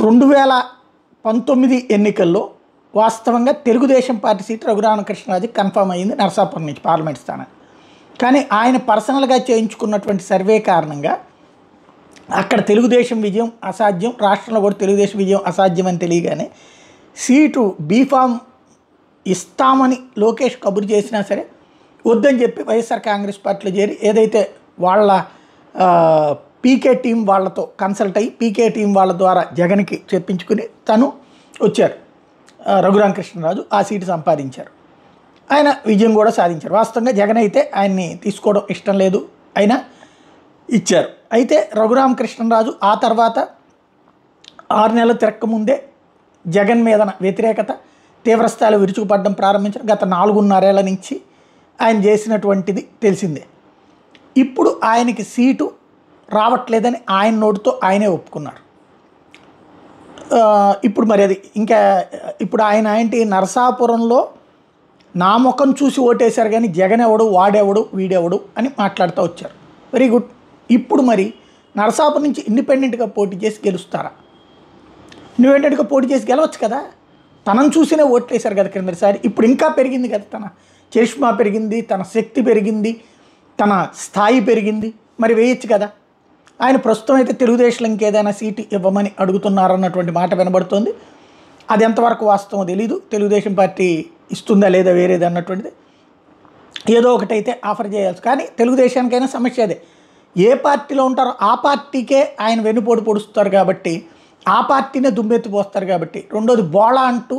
2019 ఎన్నికల్లో వాస్తవంగా Telugu Desam party seat Raghurama Krishna Raju confirm అయ్యింది నరసాపురం నుంచి పార్లమెంట్ స్థానం. కానీ ఆయన పర్సనల్గా చేయించుకున్నటువంటి సర్వే కారణంగా అక్కడ తెలుగుదేశం విజయం అసాధ్యం, రాష్ట్రంలో కూడా తెలుగుదేశం విజయం అసాధ్యం అని తెలియగానే సీటు బీఫామ్ ఇస్తామని లోకేష్ కబురు చేసినా సరే వద్దని చెప్పి వైఎస్ఆర్ కాంగ్రెస్ పార్టీలో చేరి ఏదైతే వాళ్ళ పీకే టీం వాళ్ళతో కన్సల్ట్ అయ్యి పీకే టీం వాళ్ళ ద్వారా జగన్కి చెప్పించుకుని తను వచ్చారు. రఘురామకృష్ణరాజు ఆ సీటు సంపాదించారు. ఆయన విజయం కూడా సాధించారు. వాస్తవంగా జగన్ అయితే ఆయన్ని తీసుకోవడం ఇష్టం లేదు, అయినా ఇచ్చారు. అయితే రఘురామకృష్ణరాజు ఆ తర్వాత 6 నెలలు తిరక్కముందే జగన్ మీద వ్యతిరేకత తీవ్రస్థాయిలో విరుచుకుపడడం ప్రారంభించారు. గత 4.5 ఏళ్ల నుంచి ఆయన చేసినటువంటిది తెలిసిందే. ఇప్పుడు ఆయనకి సీటు రావట్లేదని ఆయన నోటితో ఆయనే ఒప్పుకున్నారు. ఇప్పుడు మరి అది ఇంకా ఇప్పుడు ఆయన ఏంటి నరసాపురంలో నా ముఖం చూసి ఓటేశారు కానీ జగన్ ఎవడు వాడెవడు వీడెవడు అని మాట్లాడుతూ వచ్చారు. Very good. ఇప్పుడు మరి నరసాపురం నుంచి ఇండిపెండెంట్గా పోటీ చేసి గెలుస్తారా? ఇండిపెండెంట్గా పోటీ చేసి గెలవచ్చు కదా. తనను చూసినే ఓట్లు వేశారు కదా క్రిందసారి. ఇప్పుడు ఇంకా పెరిగింది కదా, తన చరిష్మా పెరిగింది, తన శక్తి పెరిగింది, తన స్థాయి పెరిగింది, మరి వేయచ్చు కదా. ఆయన ప్రస్తుతం అయితే తెలుగుదేశంలో ఇంకేదైనా సీటు ఇవ్వమని అడుగుతున్నారన్నటువంటి మాట వినబడుతోంది. అది ఎంతవరకు వాస్తవం తెలీదు. తెలుగుదేశం పార్టీ ఇస్తుందా లేదా వేరేది అన్నటువంటిది ఏదో ఒకటైతే ఆఫర్ చేయాల్సి. కానీ తెలుగుదేశానికైనా సమస్య అదే, ఏ పార్టీలో ఉంటారో ఆ పార్టీకే ఆయన వెన్నుపోటు పొడుస్తారు కాబట్టి, ఆ పార్టీనే దుమ్మెత్తిపోస్తారు కాబట్టి, రెండోది బోళా అంటూ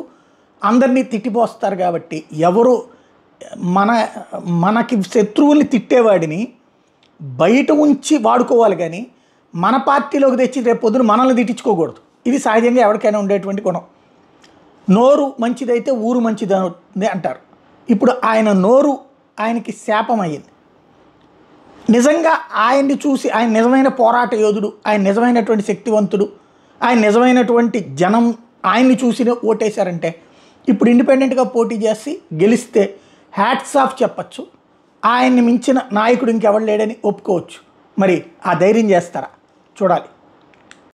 అందరినీ తిట్టిపోస్తారు కాబట్టి, ఎవరు మనకి శత్రువుల్ని తిట్టేవాడిని బయట ఉంచి వాడుకోవాలి కానీ మన పార్టీలోకి తెచ్చి రేపు పొద్దున మనల్ని తిట్టించుకోకూడదు. ఇది సహజంగా ఎవరికైనా ఉండేటువంటి గుణం. నోరు మంచిదైతే ఊరు మంచిది అవుతుంది అంటారు. ఇప్పుడు ఆయన నోరు ఆయనకి శాపం అయ్యింది. నిజంగా ఆయన్ని చూసి ఆయన నిజమైన పోరాట యోధుడు, ఆయన నిజమైనటువంటి శక్తివంతుడు, ఆయన నిజమైనటువంటి జనం ఆయన్ని చూసి ఓటేశారంటే ఇప్పుడు ఇండిపెండెంట్గా పోటీ చేసి గెలిస్తే హ్యాట్స్ ఆఫ్ చెప్పచ్చు. ఆయన్ని మించిన నాయకుడు ఇంకెవడు లేడని ఒప్పుకోవచ్చు. మరి ఆ ధైర్యం చేస్తారా? చూడాలి.